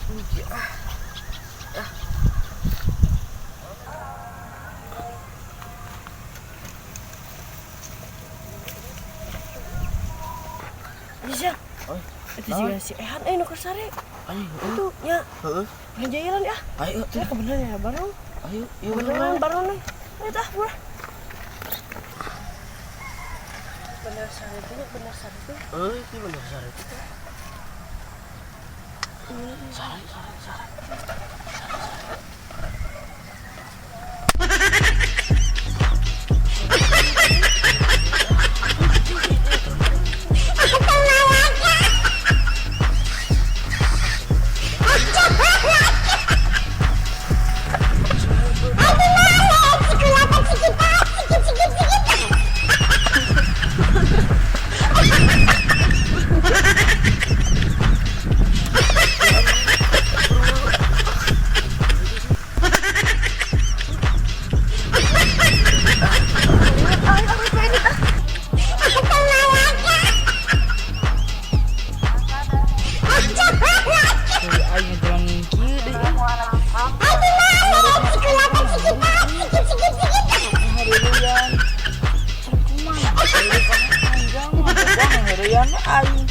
Bisa. Itu juga si Ehan nu kasare. Ayo. Itu nya. Heeh. Ganjailan ya. Ayo Ya kebenaran ya bareng. Ayo, yuk. Beneran bareng nih. Ayo tah buah. Bener sare itu. Itu bener sare itu. Sare. Harian aing